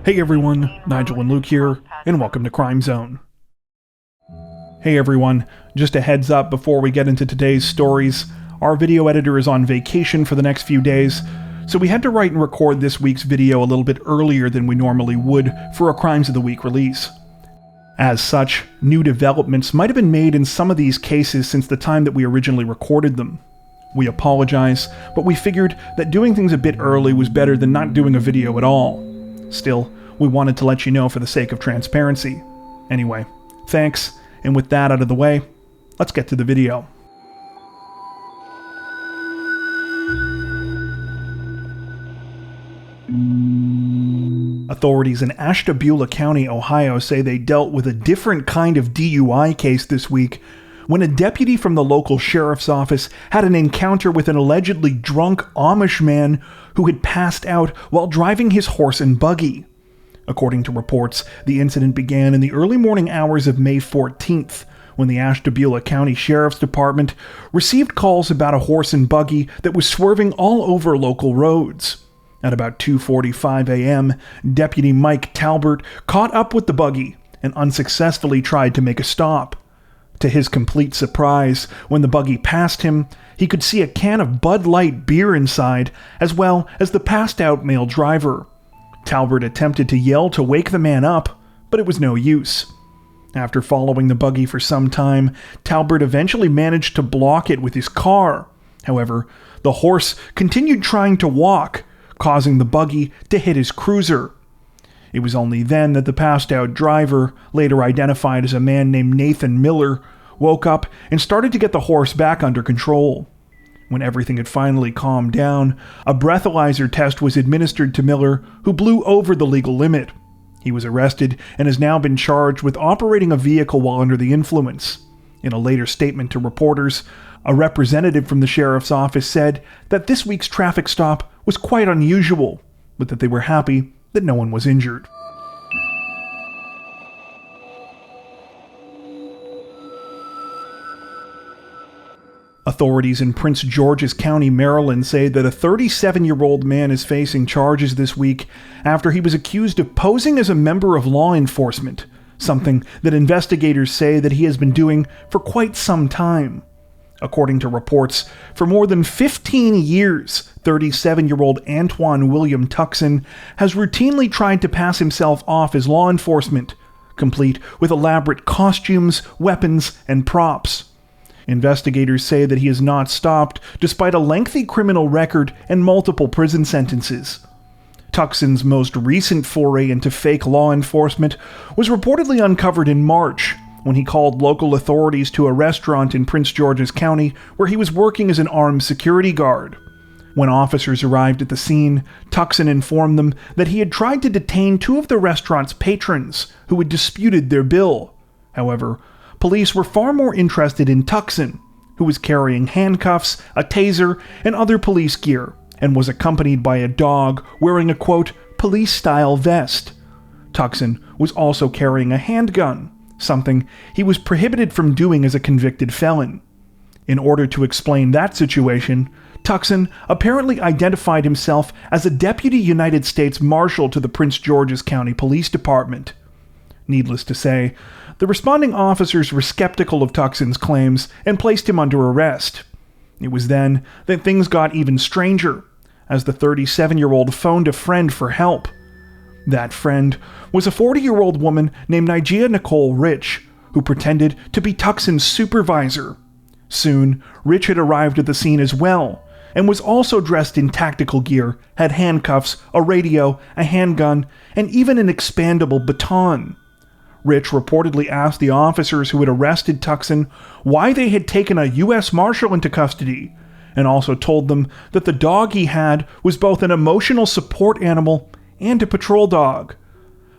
Hey everyone, Nigel and Luke here, and welcome to Crime Zone. Hey everyone, just a heads up before we get into today's stories, our video editor is on vacation for the next few days, so we had to write and record this week's video a little bit earlier than we normally would for a Crimes of the Week release. As such, new developments might have been made in some of these cases since the time that we originally recorded them. We apologize, but we figured that doing things a bit early was better than not doing a video at all. Still, we wanted to let you know for the sake of transparency. Anyway, thanks, and with that out of the way, let's get to the video. Authorities in Ashtabula County, Ohio say they dealt with a different kind of DUI case this week when a deputy from the local sheriff's office had an encounter with an allegedly drunk Amish man who had passed out while driving his horse and buggy. According to reports, the incident began in the early morning hours of May 14th, when the Ashtabula County Sheriff's Department received calls about a horse and buggy that was swerving all over local roads. At about 2:45 a.m., Deputy Mike Talbert caught up with the buggy and unsuccessfully tried to make a stop. To his complete surprise, when the buggy passed him, he could see a can of Bud Light beer inside, as well as the passed-out male driver. Talbert attempted to yell to wake the man up, but it was no use. After following the buggy for some time, Talbert eventually managed to block it with his car. However, the horse continued trying to walk, causing the buggy to hit his cruiser. It was only then that the passed-out driver, later identified as a man named Nathan Miller, woke up and started to get the horse back under control. When everything had finally calmed down, a breathalyzer test was administered to Miller, who blew over the legal limit. He was arrested and has now been charged with operating a vehicle while under the influence. In a later statement to reporters, a representative from the sheriff's office said that this week's traffic stop was quite unusual, but that they were happy that no one was injured. Authorities in Prince George's County, Maryland say that a 37-year-old man is facing charges this week after he was accused of posing as a member of law enforcement, something that investigators say that he has been doing for quite some time. According to reports, for more than 15 years, 37-year-old Antoine William Tuckson has routinely tried to pass himself off as law enforcement, complete with elaborate costumes, weapons, and props. Investigators say that he has not stopped despite a lengthy criminal record and multiple prison sentences. Tuckson's most recent foray into fake law enforcement was reportedly uncovered in March, when he called local authorities to a restaurant in Prince George's County where he was working as an armed security guard. When officers arrived at the scene, Tuckson informed them that he had tried to detain two of the restaurant's patrons who had disputed their bill. However, police were far more interested in Tuckson, who was carrying handcuffs, a taser, and other police gear, and was accompanied by a dog wearing a, quote, police-style vest. Tuckson was also carrying a handgun, something he was prohibited from doing as a convicted felon. In order to explain that situation, Tuckson apparently identified himself as a Deputy United States Marshal to the Prince George's County Police Department. Needless to say, the responding officers were skeptical of Tuckson's claims and placed him under arrest. It was then that things got even stranger, as the 37-year-old phoned a friend for help. That friend was a 40-year-old woman named Nigia Nicole Rich, who pretended to be Tuckson's supervisor. Soon, Rich had arrived at the scene as well, and was also dressed in tactical gear, had handcuffs, a radio, a handgun, and even an expandable baton. Rich reportedly asked the officers who had arrested Tuckson why they had taken a U.S. Marshal into custody, and also told them that the dog he had was both an emotional support animal and a patrol dog.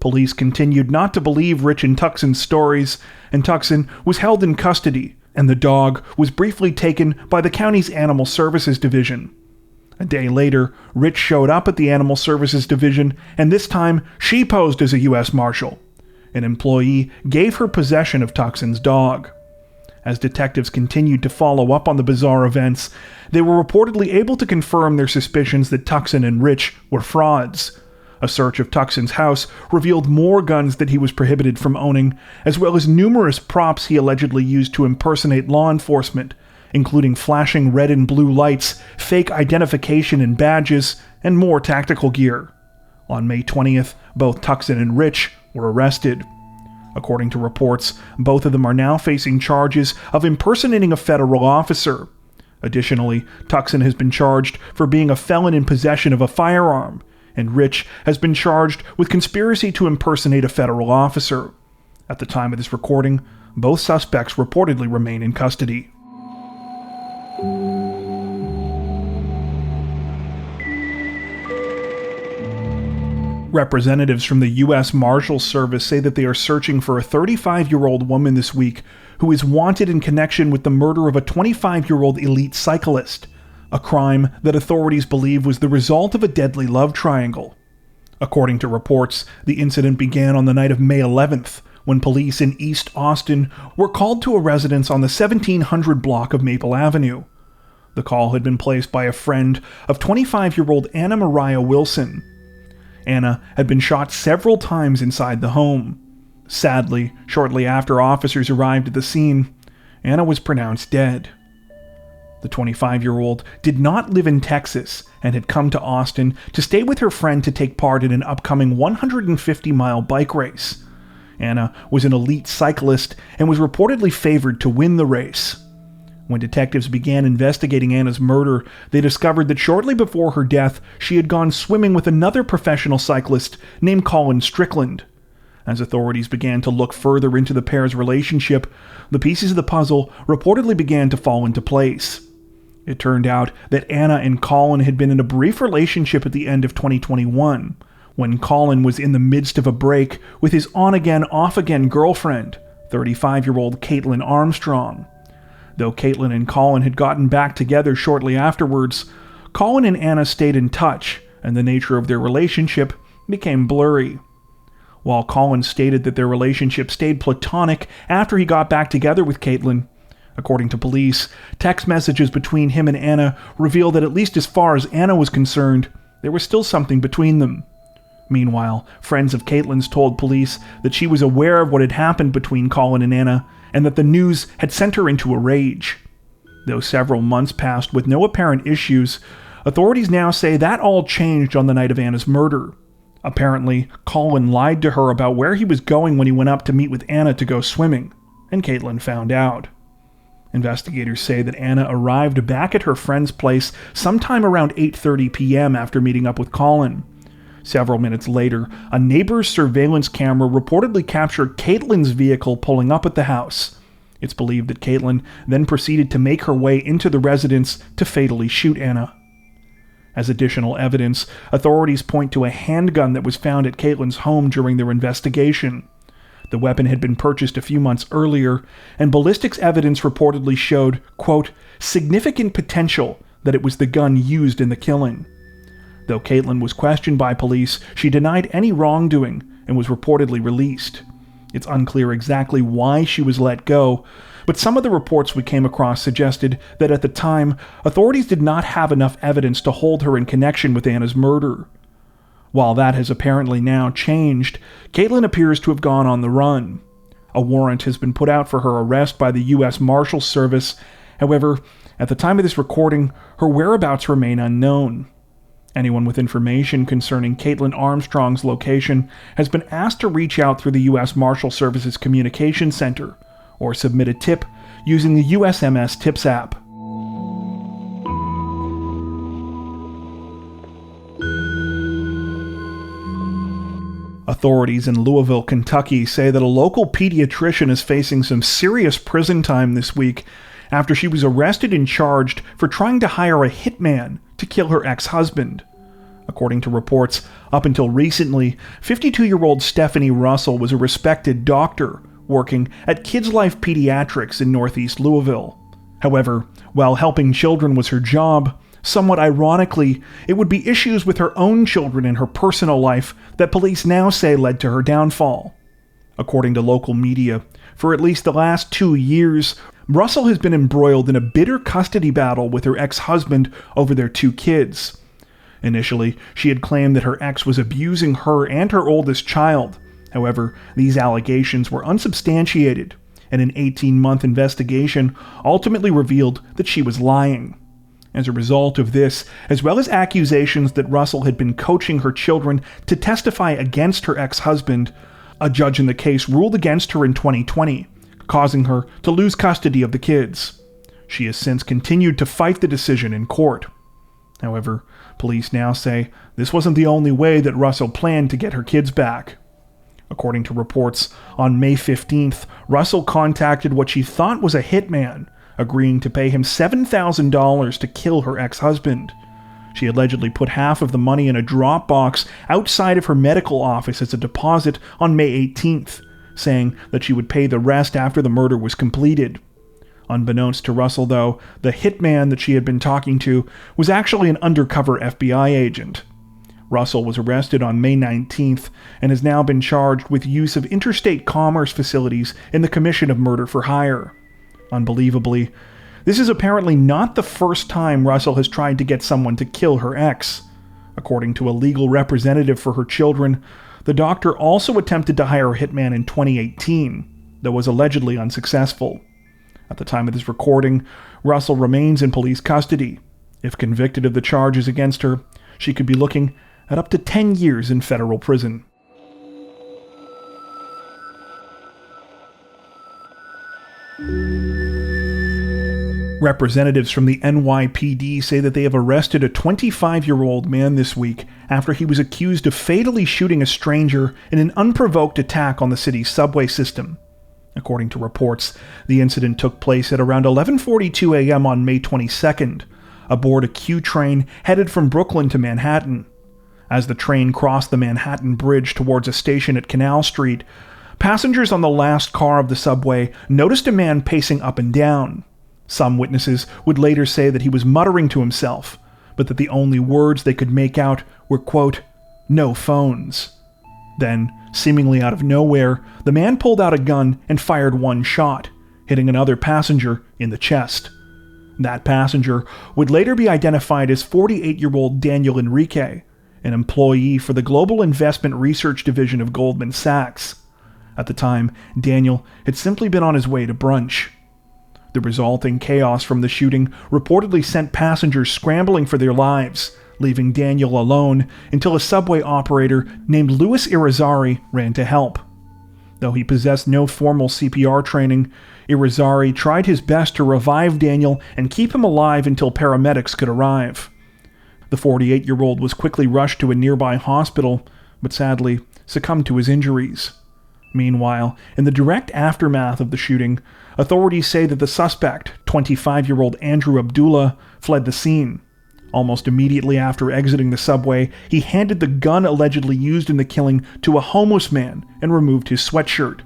Police continued not to believe Rich and Tuckson's stories, and Tuckson was held in custody, and the dog was briefly taken by the county's Animal Services Division. A day later, Rich showed up at the Animal Services Division, and this time she posed as a U.S. Marshal. An employee gave her possession of Tuckson's dog. As detectives continued to follow up on the bizarre events, they were reportedly able to confirm their suspicions that Tuckson and Rich were frauds. A search of Tuckson's house revealed more guns that he was prohibited from owning, as well as numerous props he allegedly used to impersonate law enforcement, including flashing red and blue lights, fake identification and badges, and more tactical gear. On May 20th, both Tuckson and Rich were arrested. According to reports, both of them are now facing charges of impersonating a federal officer. Additionally, Tuckson has been charged for being a felon in possession of a firearm, and Rich has been charged with conspiracy to impersonate a federal officer. At the time of this recording, both suspects reportedly remain in custody. Representatives from the U.S. Marshals Service say that they are searching for a 35-year-old woman this week who is wanted in connection with the murder of a 25-year-old elite cyclist, a crime that authorities believe was the result of a deadly love triangle. According to reports, the incident began on the night of May 11th, when police in East Austin were called to a residence on the 1700 block of Maple Avenue. The call had been placed by a friend of 25-year-old Anna Mariah Wilson. Anna had been shot several times inside the home. Sadly, shortly after officers arrived at the scene, Anna was pronounced dead. The 25-year-old did not live in Texas and had come to Austin to stay with her friend to take part in an upcoming 150-mile bike race. Anna was an elite cyclist and was reportedly favored to win the race. When detectives began investigating Anna's murder, they discovered that shortly before her death, she had gone swimming with another professional cyclist named Colin Strickland. As authorities began to look further into the pair's relationship, the pieces of the puzzle reportedly began to fall into place. It turned out that Anna and Colin had been in a brief relationship at the end of 2021, when Colin was in the midst of a break with his on-again, off-again girlfriend, 35-year-old Caitlin Armstrong. Though Caitlin and Colin had gotten back together shortly afterwards, Colin and Anna stayed in touch, and the nature of their relationship became blurry. While Colin stated that their relationship stayed platonic after he got back together with Caitlin, according to police, text messages between him and Anna revealed that at least as far as Anna was concerned, there was still something between them. Meanwhile, friends of Caitlin's told police that she was aware of what had happened between Colin and Anna, and that the news had sent her into a rage. Though several months passed with no apparent issues, authorities now say that all changed on the night of Anna's murder. Apparently, Colin lied to her about where he was going when he went up to meet with Anna to go swimming, and Caitlin found out. Investigators say that Anna arrived back at her friend's place sometime around 8:30 p.m. after meeting up with Colin. Several minutes later, a neighbor's surveillance camera reportedly captured Caitlin's vehicle pulling up at the house. It's believed that Caitlin then proceeded to make her way into the residence to fatally shoot Anna. As additional evidence, authorities point to a handgun that was found at Caitlin's home during their investigation. The weapon had been purchased a few months earlier, and ballistics evidence reportedly showed, quote, significant potential that it was the gun used in the killing. Though Caitlin was questioned by police, she denied any wrongdoing and was reportedly released. It's unclear exactly why she was let go, but some of the reports we came across suggested that at the time, authorities did not have enough evidence to hold her in connection with Anna's murder. While that has apparently now changed, Caitlin appears to have gone on the run. A warrant has been put out for her arrest by the U.S. Marshals Service. However, at the time of this recording, her whereabouts remain unknown. Anyone with information concerning Caitlin Armstrong's location has been asked to reach out through the U.S. Marshal Service's Communication Center or submit a tip using the USMS Tips app. Authorities in Louisville, Kentucky say that a local pediatrician is facing some serious prison time this week after she was arrested and charged for trying to hire a hitman to kill her ex-husband. According to reports, up until recently, 52-year-old Stephanie Russell was a respected doctor working at Kids Life Pediatrics in northeast Louisville. However, while helping children was her job, somewhat ironically, it would be issues with her own children in her personal life that police now say led to her downfall. According to local media, for at least the last 2 years, Russell has been embroiled in a bitter custody battle with her ex-husband over their 2 kids. Initially, she had claimed that her ex was abusing her and her oldest child. However, these allegations were unsubstantiated, and an 18-month investigation ultimately revealed that she was lying. As a result of this, as well as accusations that Russell had been coaching her children to testify against her ex-husband, a judge in the case ruled against her in 2020, causing her to lose custody of the kids. She has since continued to fight the decision in court. However, police now say this wasn't the only way that Russell planned to get her kids back. According to reports, on May 15th, Russell contacted what she thought was a hitman, agreeing to pay him $7,000 to kill her ex-husband. She allegedly put half of the money in a drop box outside of her medical office as a deposit on May 18th, saying that she would pay the rest after the murder was completed. Unbeknownst to Russell, though, the hitman that she had been talking to was actually an undercover FBI agent. Russell was arrested on May 19th and has now been charged with use of interstate commerce facilities in the commission of murder for hire. Unbelievably, this is apparently not the first time Russell has tried to get someone to kill her ex. According to a legal representative for her children, the doctor also attempted to hire a hitman in 2018, though was allegedly unsuccessful. At the time of this recording, Russell remains in police custody. If convicted of the charges against her, she could be looking at up to 10 years in federal prison. Representatives from the NYPD say that they have arrested a 25-year-old man this week after he was accused of fatally shooting a stranger in an unprovoked attack on the city's subway system. According to reports, the incident took place at around 11:42 a.m. on May 22nd, aboard a Q train headed from Brooklyn to Manhattan. As the train crossed the Manhattan Bridge towards a station at Canal Street, passengers on the last car of the subway noticed a man pacing up and down. Some witnesses would later say that he was muttering to himself, but that the only words they could make out were, quote, "no phones." Then, seemingly out of nowhere, the man pulled out a gun and fired one shot, hitting another passenger in the chest. That passenger would later be identified as 48-year-old Daniel Enrique, an employee for the Global Investment Research Division of Goldman Sachs. At the time, Daniel had simply been on his way to brunch. The resulting chaos from the shooting reportedly sent passengers scrambling for their lives, leaving Daniel alone until a subway operator named Louis Irizarry ran to help. Though he possessed no formal CPR training, Irizarry tried his best to revive Daniel and keep him alive until paramedics could arrive. The 48-year-old was quickly rushed to a nearby hospital, but sadly succumbed to his injuries. Meanwhile, in the direct aftermath of the shooting, authorities say that the suspect, 25-year-old Andrew Abdullah, fled the scene. Almost immediately after exiting the subway, he handed the gun allegedly used in the killing to a homeless man and removed his sweatshirt.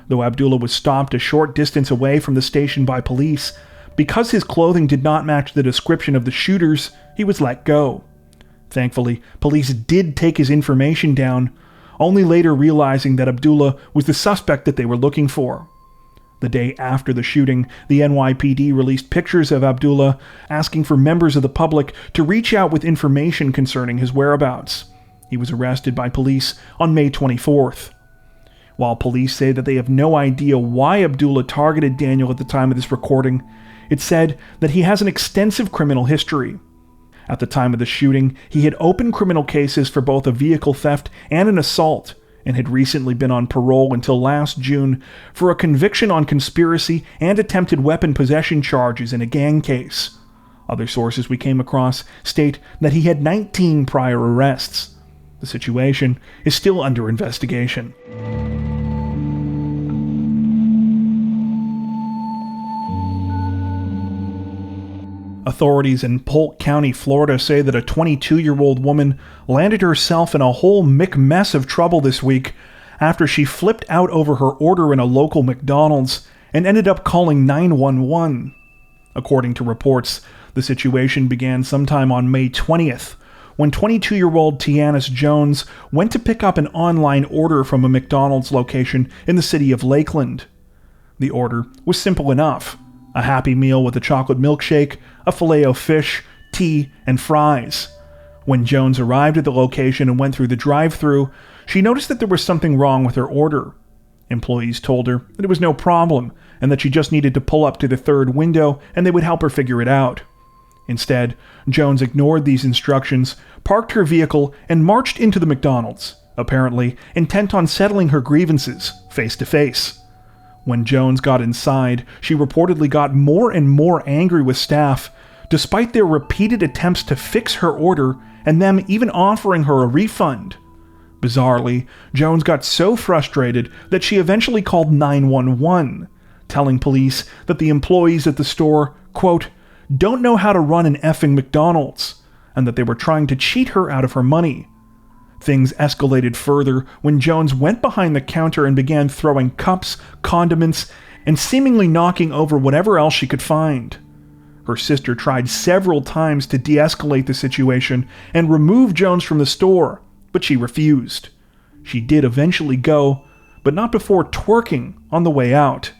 Though Abdullah was stopped a short distance away from the station by police, because his clothing did not match the description of the shooters, he was let go. Thankfully, police did take his information down, only later realizing that Abdullah was the suspect that they were looking for. The day after the shooting, the NYPD released pictures of Abdullah, asking for members of the public to reach out with information concerning his whereabouts. He was arrested by police on May 24th. While police say that they have no idea why Abdullah targeted Daniel at the time of this recording, it's said that he has an extensive criminal history. At the time of the shooting, he had opened criminal cases for both a vehicle theft and an assault, and had recently been on parole until last June for a conviction on conspiracy and attempted weapon possession charges in a gang case. Other sources we came across state that he had 19 prior arrests. The situation is still under investigation. Authorities in Polk County, Florida say that a 22-year-old woman landed herself in a whole mess of trouble this week after she flipped out over her order in a local McDonald's and ended up calling 911. According to reports, the situation began sometime on May 20th, when 22-year-old Tianis Jones went to pick up an online order from a McDonald's location in the city of Lakeland. The order was simple enough: a Happy Meal with a chocolate milkshake, a filet-o-fish, tea, and fries. When Jones arrived at the location and went through the drive-thru, she noticed that there was something wrong with her order. Employees told her that it was no problem and that she just needed to pull up to the third window and they would help her figure it out. Instead, Jones ignored these instructions, parked her vehicle, and marched into the McDonald's, apparently intent on settling her grievances face to face. When Jones got inside, she reportedly got more and more angry with staff, despite their repeated attempts to fix her order and them even offering her a refund. Bizarrely, Jones got so frustrated that she eventually called 911, telling police that the employees at the store, quote, don't know how to run an effing McDonald's, and that they were trying to cheat her out of her money. Things escalated further when Jones went behind the counter and began throwing cups, condiments, and seemingly knocking over whatever else she could find. Her sister tried several times to de-escalate the situation and remove Jones from the store, but she refused. She did eventually go, but not before twerking on the way out.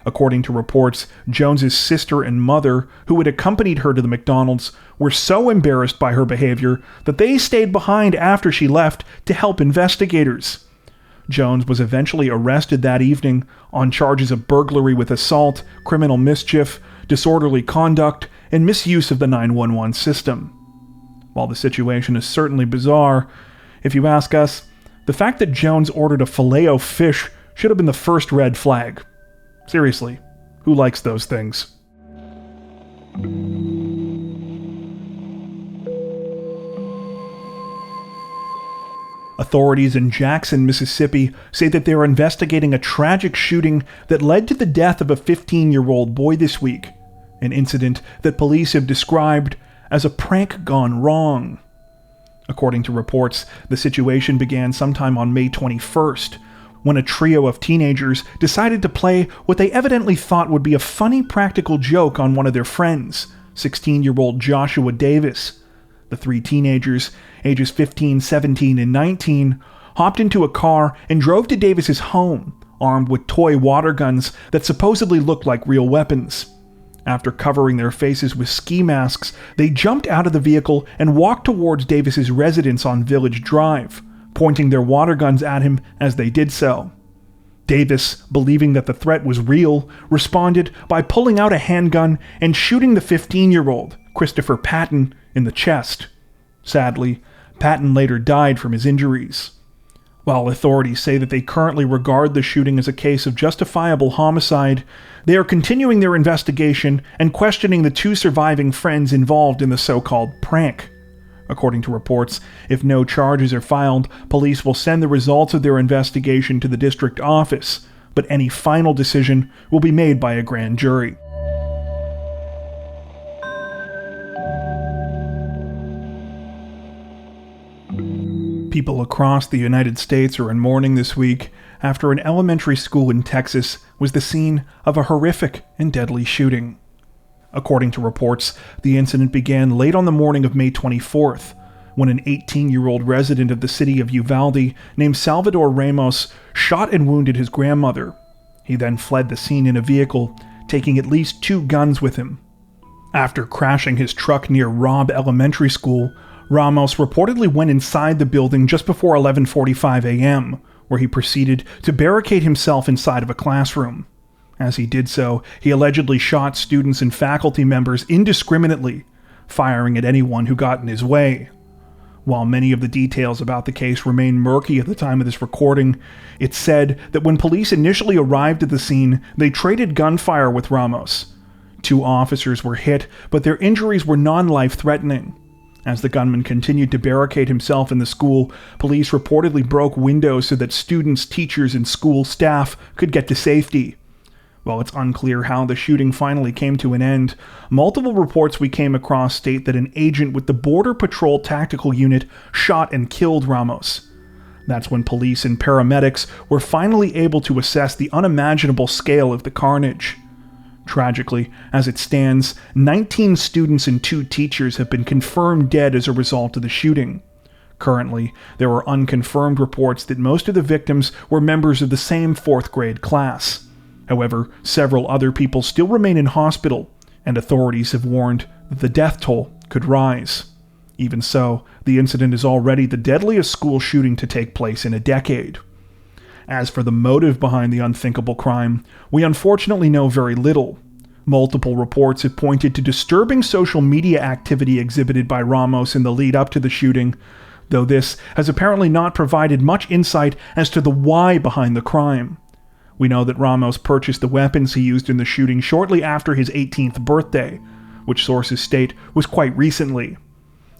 According to reports, Jones's sister and mother, who had accompanied her to the McDonald's, were so embarrassed by her behavior that they stayed behind after she left to help investigators. Jones was eventually arrested that evening on charges of burglary with assault, criminal mischief, disorderly conduct, and misuse of the 911 system. While the situation is certainly bizarre, if you ask us, the fact that Jones ordered a Filet-O-Fish should have been the first red flag. Seriously, who likes those things? Authorities in Jackson, Mississippi say that they are investigating a tragic shooting that led to the death of a 15-year-old boy this week, an incident that police have described as a prank gone wrong. According to reports, the situation began sometime on May 21st, when a trio of teenagers decided to play what they evidently thought would be a funny practical joke on one of their friends, 16-year-old Joshua Davis. The three teenagers, ages 15, 17, and 19, hopped into a car and drove to Davis's home, armed with toy water guns that supposedly looked like real weapons. After covering their faces with ski masks, they jumped out of the vehicle and walked towards Davis's residence on Village Drive, pointing their water guns at him as they did so. Davis, believing that the threat was real, responded by pulling out a handgun and shooting the 15-year-old, Christopher Patton, in the chest. Sadly, Patton later died from his injuries. While authorities say that they currently regard the shooting as a case of justifiable homicide, they are continuing their investigation and questioning the two surviving friends involved in the so-called prank. According to reports, if no charges are filed, police will send the results of their investigation to the district office, but any final decision will be made by a grand jury. People across the United States are in mourning this week after an elementary school in Texas was the scene of a horrific and deadly shooting. According to reports, the incident began late on the morning of May 24th, when an 18-year-old resident of the city of Uvalde named Salvador Ramos shot and wounded his grandmother. He then fled the scene in a vehicle, taking at least 2 guns with him. After crashing his truck near Robb Elementary School, Ramos reportedly went inside the building just before 11:45 a.m., where he proceeded to barricade himself inside of a classroom. As he did so, he allegedly shot students and faculty members indiscriminately, firing at anyone who got in his way. While many of the details about the case remain murky at the time of this recording, it's said that when police initially arrived at the scene, they traded gunfire with Ramos. 2 officers were hit, but their injuries were non-life-threatening. As the gunman continued to barricade himself in the school, police reportedly broke windows so that students, teachers, and school staff could get to safety. While it's unclear how the shooting finally came to an end, multiple reports we came across state that an agent with the Border Patrol Tactical Unit shot and killed Ramos. That's when police and paramedics were finally able to assess the unimaginable scale of the carnage. Tragically, as it stands, 19 students and 2 teachers have been confirmed dead as a result of the shooting. Currently, there are unconfirmed reports that most of the victims were members of the same 4th grade class. However, several other people still remain in hospital, and authorities have warned that the death toll could rise. Even so, the incident is already the deadliest school shooting to take place in a decade. As for the motive behind the unthinkable crime, we unfortunately know very little. Multiple reports have pointed to disturbing social media activity exhibited by Ramos in the lead up to the shooting, though this has apparently not provided much insight as to the why behind the crime. We know that Ramos purchased the weapons he used in the shooting shortly after his 18th birthday, which sources state was quite recently.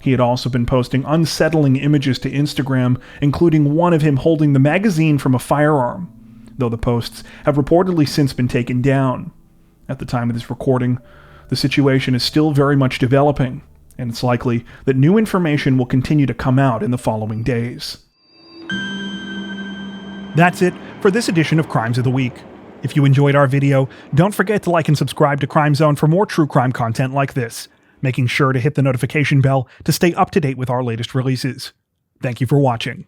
He had also been posting unsettling images to Instagram, including one of him holding the magazine from a firearm, though the posts have reportedly since been taken down. At the time of this recording, the situation is still very much developing, and it's likely that new information will continue to come out in the following days. That's it for this edition of Crimes of the Week. If you enjoyed our video, don't forget to like and subscribe to Crime Zone for more true crime content like this, making sure to hit the notification bell to stay up to date with our latest releases. Thank you for watching.